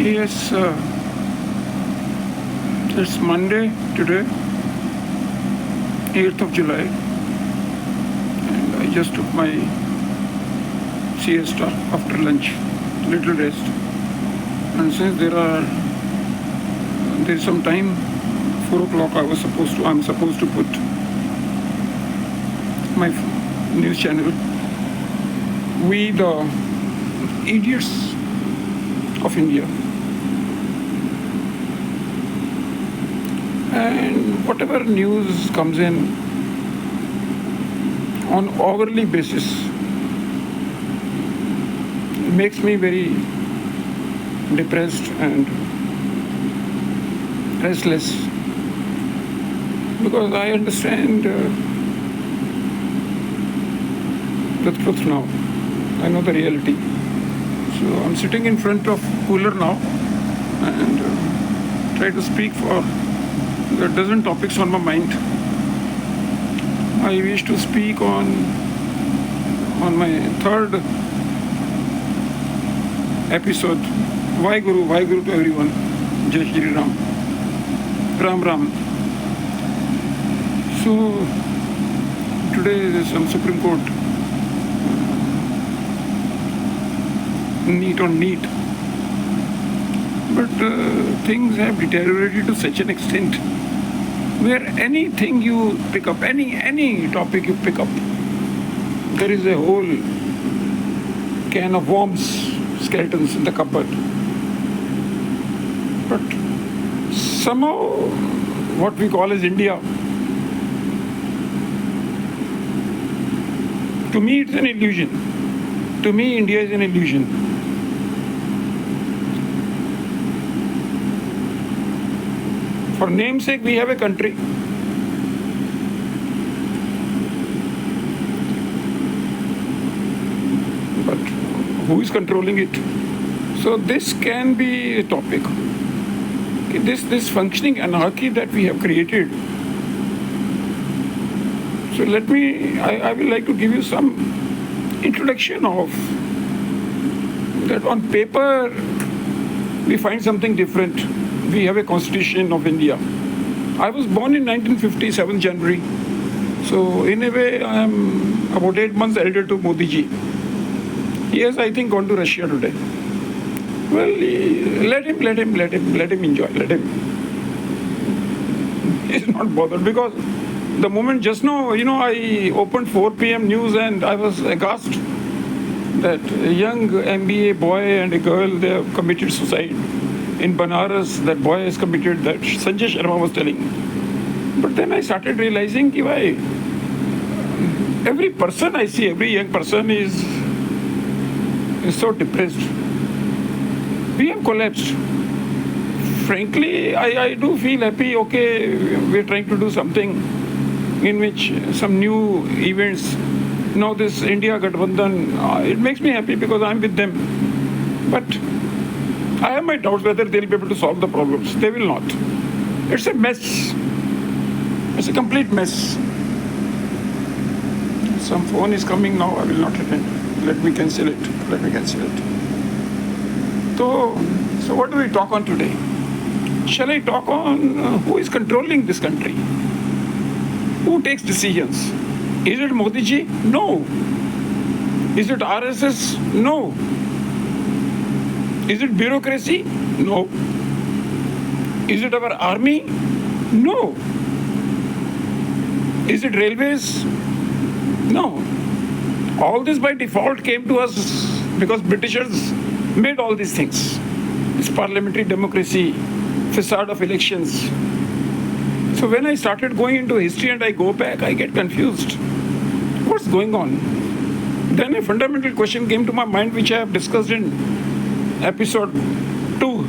Yes, it's Monday today, 8th of July, and I just took my siesta after lunch, little rest. And since there is some time, 4 o'clock I'm supposed to put my news channel. We the idiots of India. And whatever news comes in on hourly basis makes me very depressed and restless, because I understand the truth now. I know the reality. So I'm sitting in front of cooler now and try to speak for the dozen topics on my mind. I wish to speak on my third episode. Vaheguru to everyone. Jai Shri Ram. Ram Ram. So today there's some Supreme Court neat on neat. But things have deteriorated to such an extent where anything you pick up, any topic you pick up, there is a whole can of worms, skeletons in the cupboard. But somehow what we call as India, to me it's an illusion. To me India is an illusion. For namesake, we have a country. But who is controlling it? So this can be a topic. Okay, this functioning anarchy that we have created. So I will like to give you some introduction of that. On paper, we find something different. We have a constitution of India. I was born in 1957 January. So in a way, I am about 8 months elder to Modi ji. He has, I think, gone to Russia today. Well, let him enjoy. Let him. He's not bothered, because the moment just now, I opened 4 p.m. news and I was aghast that a young MBA boy and a girl, they have committed suicide. In Banaras, that boy has committed, that Sanjay Sharma was telling. But then I started realizing that every person I see, every young person is so depressed. We have collapsed. Frankly, I do feel happy, okay, we're trying to do something in which some new events. Now this India Gathbandhan, it makes me happy because I'm with them. But I have my doubts whether they'll be able to solve the problems. They will not. It's a mess. It's a complete mess. Some phone is coming now. I will not attend. Let me cancel it. So what do we talk on today? Shall I talk on who is controlling this country? Who takes decisions? Is it Modi ji? No. Is it RSS? No. Is it bureaucracy? No. Is it our army? No. Is it railways? No. All this by default came to us because Britishers made all these things. This parliamentary democracy, facade of elections. So when I started going into history and I go back, I get confused. What's going on? Then a fundamental question came to my mind, which I have discussed in episode 2.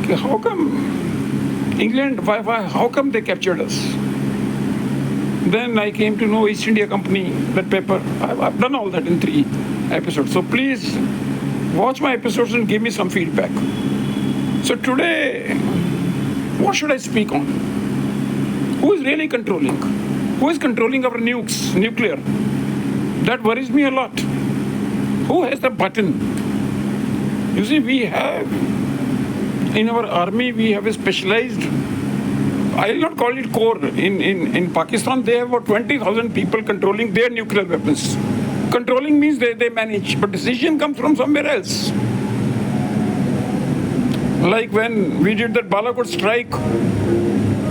Okay, how come England, how come they captured us? Then I came to know East India Company, that paper. I've done all that in 3 episodes. So please watch my episodes and give me some feedback. So today, what should I speak on? Who is really controlling? Who is controlling our nuclear? That worries me a lot. Who has the button? You see, we have, in our army, we have a specialized, I will not call it corps. In Pakistan, they have about 20,000 people controlling their nuclear weapons. Controlling means they manage, but decision comes from somewhere else. Like when we did that Balakot strike,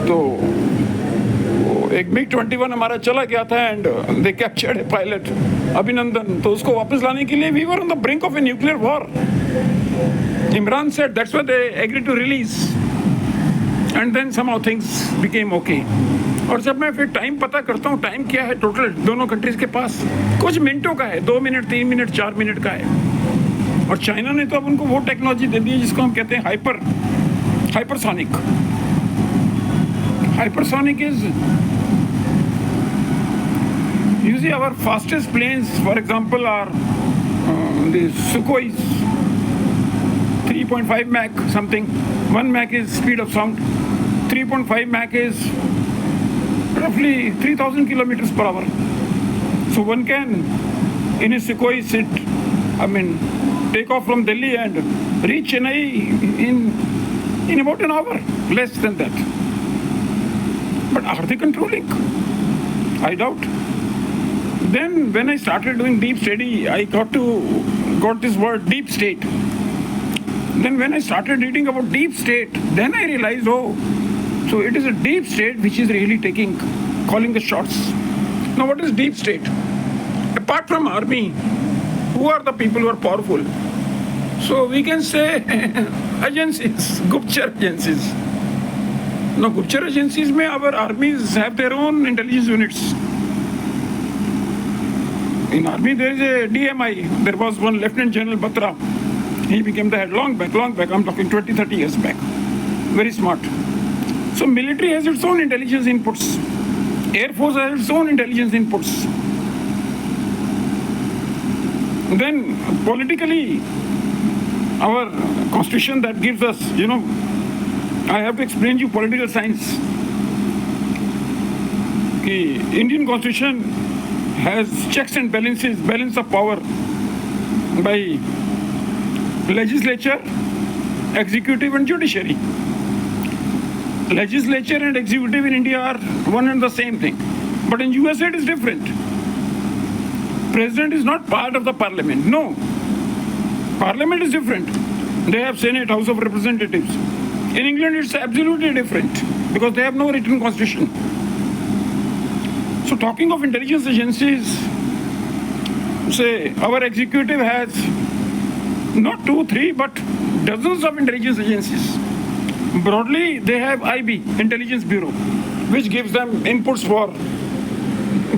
तो एक MiG-21 हमारा चला गया था and they captured a pilot, Abhinandan. तो उसको वापस लाने के लिए we were on the brink of a nuclear war. Imran said that's why they agreed to release. And then somehow things became okay. और जब मैं फिर टाइम पता करता हूँ, टाइम क्या है टोटल दोनों कंट्रीज के पास, कुछ मिनटों का है, 2 मिनट 3 मिनट 4 मिनट का है. और चाइना ने तो अब उनको वो टेक्नोलॉजी दे दी है जिसको हम कहते हैं hypersonic. Hypersonic is, you see, our fastest planes, for example, are the Sukhois, 3.5 Mach something. 1 Mach is speed of sound. 3.5 Mach is roughly 3,000 kilometers per hour. So one can, in a Sukhoi, take off from Delhi and reach Chennai in about an hour, less than that. But are they controlling? I doubt. Then when I started doing deep study, I got this word deep state. Then when I started reading about deep state, then I realized, so it is a deep state which is really calling the shots. Now what is deep state? Apart from army, who are the people who are powerful? So we can say agencies, Guptchar agencies. Now, Guptchar agencies, our armies have their own intelligence units. In army, there is a DMI. There was one Lieutenant General Batra. He became the head long back. I'm talking 20, 30 years back. Very smart. So, military has its own intelligence inputs. Air Force has its own intelligence inputs. Then, politically, our constitution that gives us, I have to explain to you political science. The Indian Constitution has checks and balances, balance of power by legislature, executive and judiciary. Legislature and executive in India are one and the same thing. But in USA it is different. President is not part of the parliament. No. Parliament is different. They have Senate, House of Representatives. In England, it's absolutely different because they have no written constitution. So talking of intelligence agencies, say our executive has not 2, 3, but dozens of intelligence agencies. Broadly, they have IB, Intelligence Bureau, which gives them inputs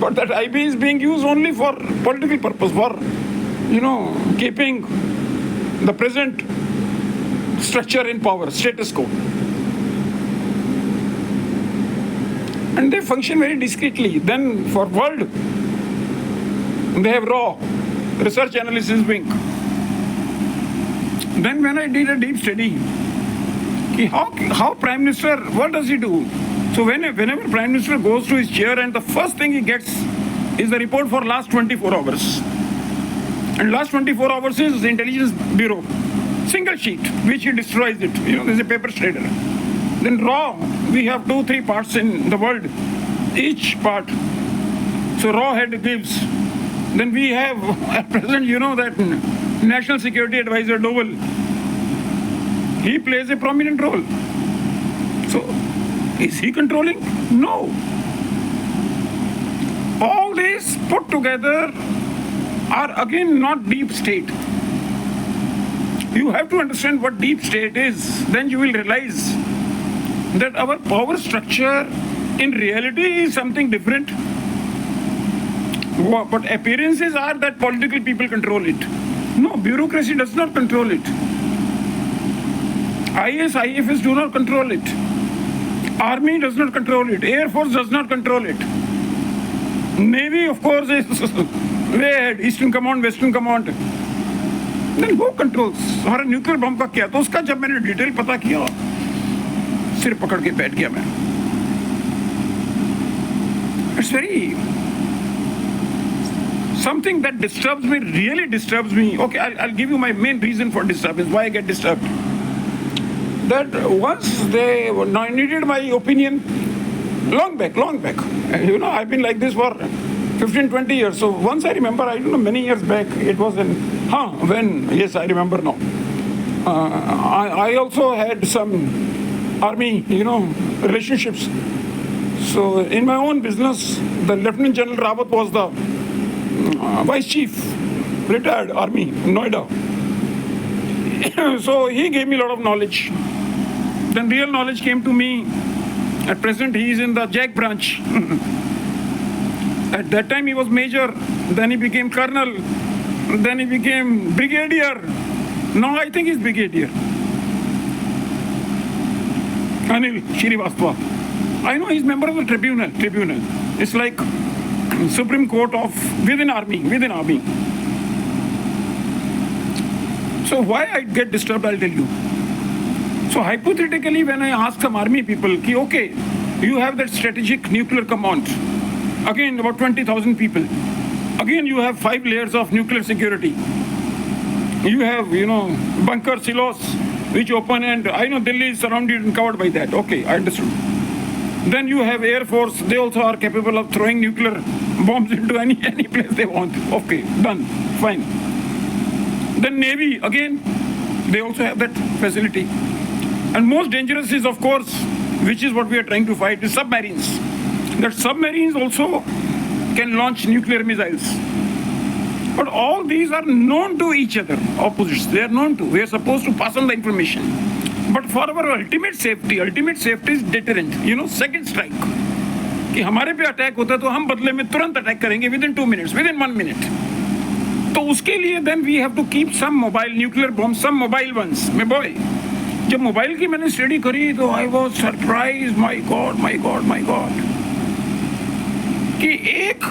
but that IB is being used only for political purpose, for, keeping the present structure in power, status quo. And they function very discreetly. Then for world, they have RAW, Research Analysis Wing. Then when I did a deep study, how Prime Minister, what does he do? So whenever Prime Minister goes to his chair and the first thing he gets is the report for last 24 hours. And last 24 hours is the Intelligence Bureau. Single sheet, which he destroys it. There's a paper shredder. Then RAW, we have 2, 3 parts in the world. Each part. So RAW head gives. Then we have, at present, that National Security Advisor Doval. He plays a prominent role. So, is he controlling? No. All these put together are again not deep state. You have to understand what deep state is. Then you will realize that our power structure in reality is something different. But appearances are that political people control it. No, bureaucracy does not control it. IAS, IFS do not control it. Army does not control it. Air Force does not control it. Navy, of course, is way ahead. Eastern Command, Western Command. Then who controls? हमारा nuclear bomb का क्या? तो उसका जब मैंने detail पता किया, सिर पकड़ के बैठ गया मैं. It's very something that disturbs me, really disturbs me. Okay, I'll give you my main reason for disturbance, why I get disturbed. That once they needed my opinion, long back. You know, I've been like this for 15, 20 years. So once I remember, I don't know, many years back, it was yes, I remember now. I also had some army, relationships. So in my own business, the Lieutenant General Rawat was the Vice Chief, retired Army, Noida. So he gave me a lot of knowledge. Then real knowledge came to me. At present, he is in the JAG branch. At that time, he was major. Then he became colonel. Then he became brigadier. Now I think he's brigadier. Anil Shrivastava. I know he's member of the tribunal. It's like Supreme Court of within army. So why I get disturbed, I'll tell you. So hypothetically, when I ask some army people, okay, you have that strategic nuclear command. Again, about 20,000 people. Again, you have 5 layers of nuclear security. You have, bunker silos, which open, and I know Delhi is surrounded and covered by that. Okay, I understood. Then you have Air Force. They also are capable of throwing nuclear bombs into any place they want. Okay, done, fine. Then Navy, again, they also have that facility. And most dangerous is, of course, which is what we are trying to fight, is submarines. That submarines also can launch nuclear missiles. But all these are known to each other, opposites. They are known to. We are supposed to pass on the information. But for our ultimate safety is deterrent. Second strike. कि हमारे पे attack होता है तो हम बदले में तुरंत अटैक करेंगे within 2 minutes, within 1 minute. तो उसके लिए then we have to keep some mobile nuclear bombs, some mobile ones. My boy, जब मोबाइल की मैंने स्टडी करी तो I was surprised, my God. कि एक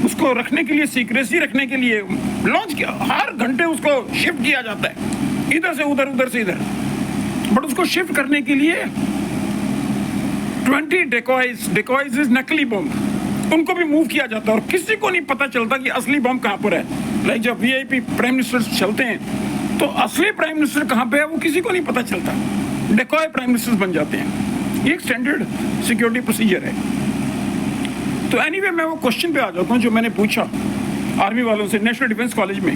उसको रखने के लिए, सीक्रेसी रखने के लिए लॉन्च किया, हर घंटे उसको शिफ्ट किया जाता है, इधर से उधर से इधर. बट उसको शिफ्ट करने के लिए 20 decoys इज नकली बॉम्ब, उनको भी मूव किया जाता है और किसी को नहीं पता चलता कि असली बॉम्ब कहाँ पर है. लाइक जब VIP प्राइम मिनिस्टर चलते हैं तो असली प्राइम मिनिस्टर कहाँ पे है वो किसी को नहीं पता चलता. डेकॉय प्राइम मिनिस्टर बन जाते हैं. ये एक स्टैंडर्ड सिक्योरिटी प्रोसीजर है. तो एनीवे मैं वो क्वेश्चन पे आ जाता हूँ जो मैंने पूछा आर्मी वालों से नेशनल डिफेंस कॉलेज में.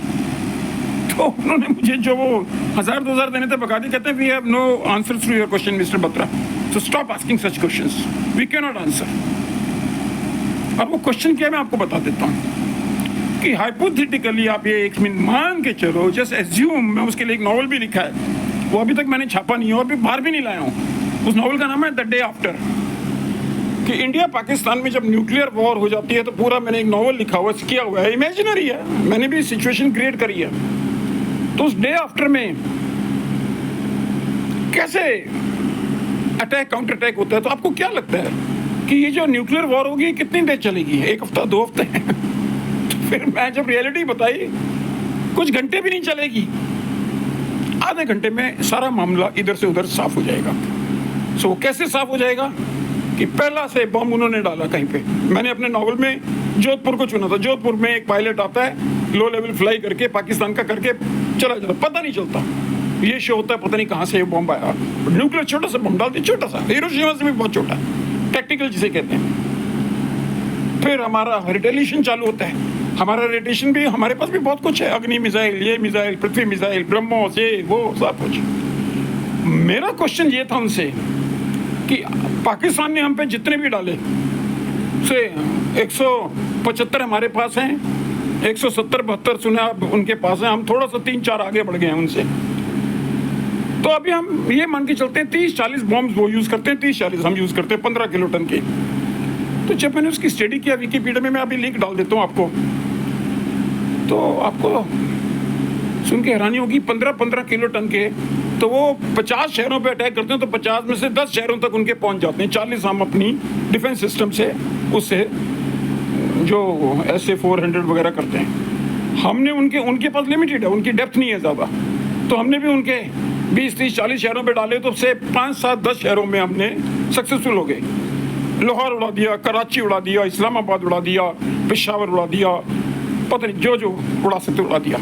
तो उन्होंने मुझे जो वो 1000-2000 देने थे बका दी. कहते हैं we have no answers to your question mister Batra, so stop asking such questions, we can not answer. और वो क्वेश्चन क्या मैं आपको बता देता हूँ कि हाइपोथेटिकली आप ये एक मिनट मान के चलो, जस्ट एज्यूम, मैं उसके लिए एक नॉवल भी लिखा है, वो अभी तक मैंने छापा नहीं है और भी बाहर भी नहीं लाया हूँ. उस नॉवल का नाम है द डे आफ्टर. कि इंडिया पाकिस्तान में जब न्यूक्लियर वॉर हो जाती है तो पूरा मैंने एक नॉवल लिखा हुआ किया हुआ है, इमेजिनरी है, मैंने भी सिचुएशन क्रिएट करी है. तो उस डे आफ्टर में कैसे अटैक काउंटर अटैक होता है. तो आपको क्या लगता है कि ये जो न्यूक्लियर वॉर होगी कितनी देर चलेगी? 1 हफ्ता, 2 हफ्ते? तो फिर मैं जब रियलिटी बताई, कुछ घंटे भी नहीं चलेगी, आधे घंटे में सारा मामला इधर से उधर साफ हो जाएगा. सो कैसे साफ हो जाएगा कि पहला से बम उन्होंने डाला कहीं पे. मैंने अपने नॉवल में जोधपुर को चुना था. जोधपुर में एक पायलट आता है, लो लेवल फ्लाई करके पाकिस्तान का करके चला जाता, पता नहीं चलता. ये शो होता है पता नहीं कहाँ से बम आया. न्यूक्लियर छोटा सा बम डालते, छोटा सा, हिरोशिमा से भी बहुत छोटा, टैक्टिकल जिसे कहते हैं. फिर हमारा रिटेलिएशन चालू होता है. हमारा रिटेलिएशन भी, हमारे पास भी बहुत कुछ है, अग्नि मिसाइल, ये मिसाइल, पृथ्वी मिसाइल, ब्रह्मोस, ये वो सब कुछ. मेरा क्वेश्चन ये था उनसे कि पाकिस्तान ने हम पे जितने भी डाले से 175 हमारे पास हैं, 170-72 सुने आप उनके पास हैं, हम थोड़ा सा 3-4 आगे बढ़ गए हैं उनसे. तो अभी हम ये मान के चलते हैं 30-40 बॉम्ब वो यूज़ करते हैं, 30-40 हम यूज़ करते हैं 15 किलोटन के. तो जब मैंने उसकी स्टडी किया विकीपीडिया में, मैं अभी लिंक डाल देता हूँ आपको, तो आपको सुन के हैरानी होगी. 15-15 किलोटन के तो वो 50 शहरों पे अटैक करते हैं, तो 50 में से 10 शहरों तक उनके पहुंच जाते हैं. 40 हम अपनी डिफेंस सिस्टम से उससे जो SA-400 वगैरह करते हैं. हमने उनके पास लिमिटेड है, उनकी डेप्थ नहीं है ज़्यादा, तो हमने भी उनके 20-30-40 शहरों पे डाले, तो से 5-7-10 शहरों में हमने सक्सेसफुल हो गए. लाहौर उड़ा दिया, कराची उड़ा दिया, इस्लामाबाद उड़ा दिया, पेशावर उड़ा दिया, पता नहीं जो उड़ा सकते उड़ा दिया।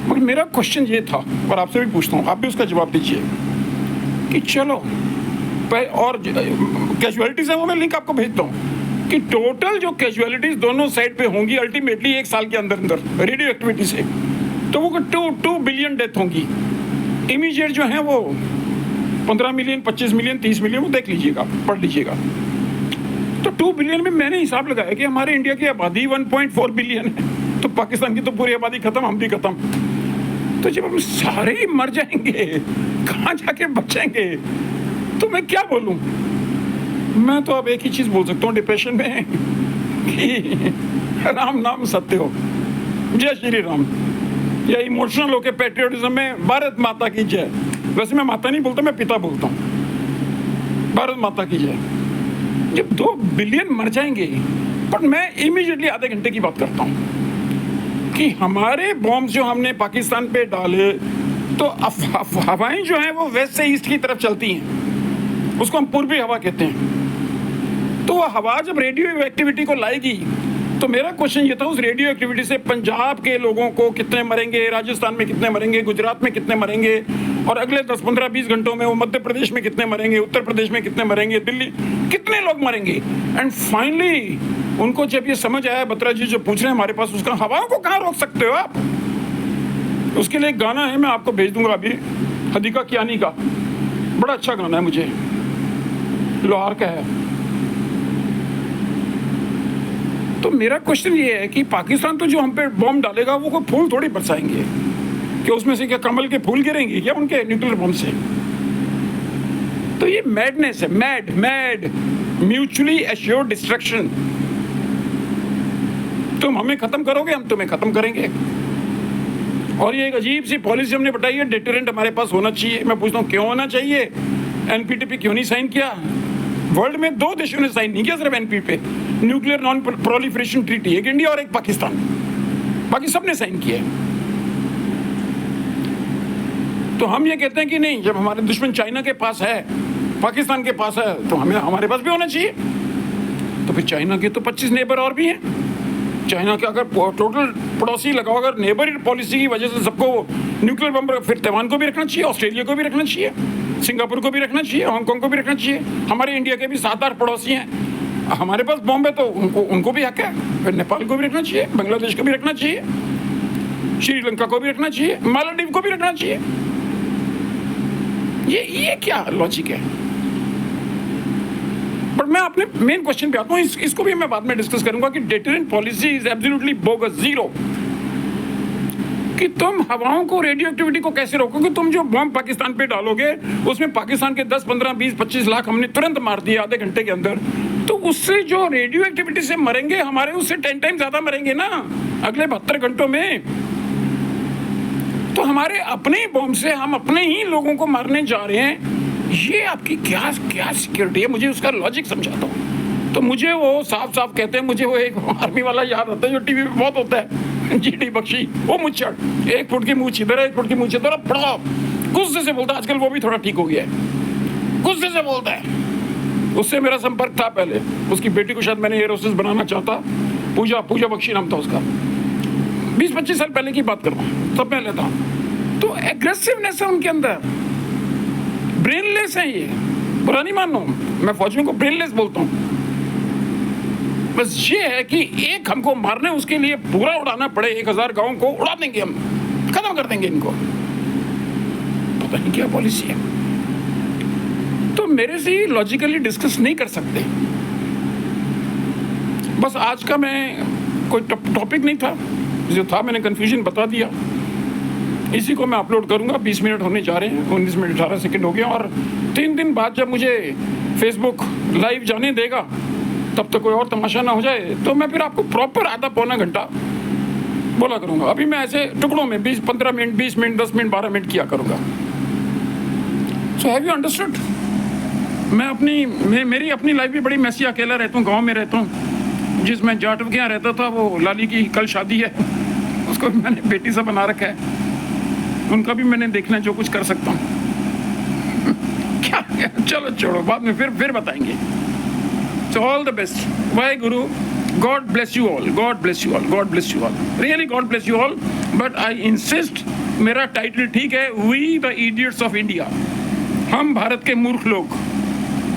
मगर मेरा क्वेश्चन ये था, और आपसे भी पूछता हूँ, आप भी उसका जवाब दीजिए कि चलो और कैजुअलिटीज है वो मैं लिंक आपको भेजता हूँ कि टोटल जो कैजुअलिटीज दोनों साइड पे होंगी अल्टीमेटली 1 साल के अंदर रेडियो एक्टिविटी से, तो वो 2 बिलियन डेथ होंगी। इमीडिएट जो है वो 15 मिलियन, 25 मिलियन, 30 मिलियन, वो देख लीजिएगा, पढ़ लीजिएगा। तो 2 बिलियन में मैंने हिसाब लगाया कि हमारे इंडिया की आबादी 1.4 बिलियन है, तो पाकिस्तान की तो पूरी आबादी खत्म, हम भी खत्म। तो जब हम सारे ही मर जाएंगे, कहाँ जाके बचेंगे? तो मैं क्या बोलूं? मैं तो अब एक ही चीज बोल सकता हूँ डिप्रेशन में कि राम नाम सत्य हो, जय श्री राम, या इमोशनल होके पैट्रियोटिज्म में भारत माता की जय। वैसे मैं माता नहीं बोलता, मैं पिता बोलता हूँ, भारत माता की जय। जब 2 बिलियन मर जाएंगे, पर मैं इमीडिएटली आधे घंटे की बात करता हूँ कि हमारे बॉम्ब जो हमने पाकिस्तान पे डाले, तो हवाएं जो हैं वो वेस्ट से ईस्ट की तरफ चलती हैं, उसको हम पूर्वी हवा कहते हैं। तो वो हवा जब रेडियो एक्टिविटी को लाएगी, तो मेरा क्वेश्चन ये था उस रेडियो एक्टिविटी से पंजाब के लोगों को कितने मरेंगे, राजस्थान में कितने मरेंगे, गुजरात में कितने मरेंगे, और अगले 10, 15, 20 घंटों में वो मध्य प्रदेश में कितने मरेंगे, उत्तर प्रदेश में कितने मरेंगे, दिल्ली कितने लोग मरेंगे। एंड फाइनली उनको जब ये समझ आया, बत्रा जी जो पूछ रहे हैं हमारे पास, उसका हवाओं को कहाँ रोक सकते हो आप? उसके लिए एक गाना है, मैं आपको भेज दूंगा अभी, हदीका कियानी का, बड़ा अच्छा गाना है, मुझे लोहार का है। तो मेरा क्वेश्चन ये है कि पाकिस्तान तो जो हम पे बॉम्ब डालेगा वो कोई फूल थोड़ी बरसाएंगे, कि उसमें से क्या कमल के फूल गिरेंगे क्या उनके न्यूक्लियर बॉम्ब से? तो ये मैडनेस है, मैड म्यूचुअली एश्योर्ड डिस्ट्रक्शन। तुम हमें खत्म करोगे, हम तुम्हें खत्म करेंगे। और ये एक अजीब सी पॉलिसी हमने बताई है, डेटरेंट हमारे पास होना चाहिए। मैं पूछता हूँ क्यों होना चाहिए? एनपीटी पे क्यों नहीं साइन किया? वर्ल्ड में 2 देशों ने साइन नहीं किया सिर्फ एनपीटी पे, न्यूक्लियर नॉन प्रोलिफरेशन ट्रीटी, एक इंडिया और एक पाकिस्तान, बाकी सबने साइन किया। तो हम ये कहते हैं कि नहीं, जब हमारे दुश्मन चाइना के पास है, पाकिस्तान के पास है, तो हमें हमारे पास भी होना चाहिए। तो फिर चाइना के तो 25 नेबर और भी हैं। चाइना के अगर टोटल पड़ोसी लगाओ, अगर नेबर पॉलिसी की वजह से सबको न्यूक्लियर बम, फिर ताइवान को भी रखना चाहिए, ऑस्ट्रेलिया को भी रखना चाहिए, सिंगापुर को भी रखना चाहिए, हांगकांग को भी रखना चाहिए। हमारे इंडिया के भी 7-8 पड़ोसी हैं, हमारे पास बॉम्ब है तो उनको भी हक है। फिर नेपाल को भी रखना चाहिए, बांग्लादेश को भी रखना चाहिए, श्रीलंका को भी रखना चाहिए, मालदीव को भी रखना चाहिए। ये क्या लॉजिक है? बट मैं अपने मेन क्वेश्चन पे आता हूँ, इसको भी मैं बाद में डिस्कस करूंगा कि deterrent policy is absolutely bogus, zero. कि तुम हवाओं को, रेडियो एक्टिविटी को कैसे रोकोगे? तुम जो बॉम्ब पाकिस्तान पे डालोगे, उसमें पाकिस्तान के 10, 15, 20, 25 लाख हमने तुरंत मार दिए आधे घंटे के अंदर। तो उससे जो रेडियो एक्टिविटी से मरेंगे, हमारे उससे 10 टाइम ज्यादा मरेंगे ना अगले 72 घंटों में। तो हमारे अपने बॉम्ब से हम अपने ही लोगों को मारने जा रहे हैं। ये आपकी क्या सिक्योरिटी है? मुझे उसका लॉजिक समझाता हूँ। तो मुझे वो साफ साफ कहते हैं, मुझे वो एक आर्मी वाला याद आता है जो टीवी पे बहुत होता है, जीडी बख्शी, वो मुच्छड़, 1 फुट की मूंछ इधर है, 1 फुट की मूंछ इधर, बड़ा गुस्से से बोलता है। आजकल वो भी थोड़ा ठीक हो गया है, गुस्से से बोलता है। उससे मेरा संपर्क था पहले, उसकी बेटी को शायद मैंने एयर होस्टेस बनाना चाहता, पूजा बख्शी नाम था उसका, 20-25 साल पहले की बात कर रहा हूँ, तब पहले था। तो एग्रेसिवनेस है उनके अंदर, ब्रेनलेस है ये, बुरा नहीं मानो, मैं फौजियों को ब्रेनलेस बोलता हूँ। बस ये है कि एक हमको मारने, उसके लिए पूरा उड़ाना पड़े, 1000 गाँव को उड़ा देंगे हम, खत्म कर देंगे इनको। पता नहीं क्या पॉलिसी है। तो मेरे से लॉजिकली डिस्कस नहीं कर सकते। बस आज का मैं कोई टॉपिक नहीं था, जो था मैंने कंफ्यूजन बता दिया। इसी को मैं अपलोड करूंगा। 20 मिनट होने जा रहे हैं, 19 मिनट 18 सेकंड हो गया। और 3 दिन बाद जब मुझे फेसबुक लाइव जाने देगा, तब तक कोई और तमाशा ना हो जाए, तो मैं फिर आपको प्रॉपर आधा पौना घंटा बोला करूंगा। अभी मैं ऐसे टुकड़ों में 20-15 मिनट, 20 मिनट, 10 मिनट, 12 मिनट किया करूंगा। So have you understood? मेरी अपनी लाइफ भी बड़ी मैसी, अकेला रहता हूँ, गाँव में रहता हूँ। जिसमें जाट के यहाँ रहता था, वो लाली की कल शादी है, उसको भी मैंने बेटी सा बना रखा है। उनका भी मैंने देखना जो कुछ कर सकता हूँ। क्या चलो छोड़ो, बाद में फिर बताएंगे। So all the best. Waheguru, God bless you all. God bless you all. God bless you all. Really, God bless you all. But I insist, मेरा टाइटल ठीक है, We the idiots of India. हम भारत के मूर्ख लोग,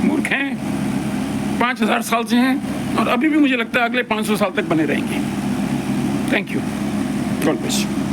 मूर्ख हैं, 5000 साल से हैं और अभी भी मुझे लगता है अगले 500 साल तक बने रहेंगे. Thank you. God bless you.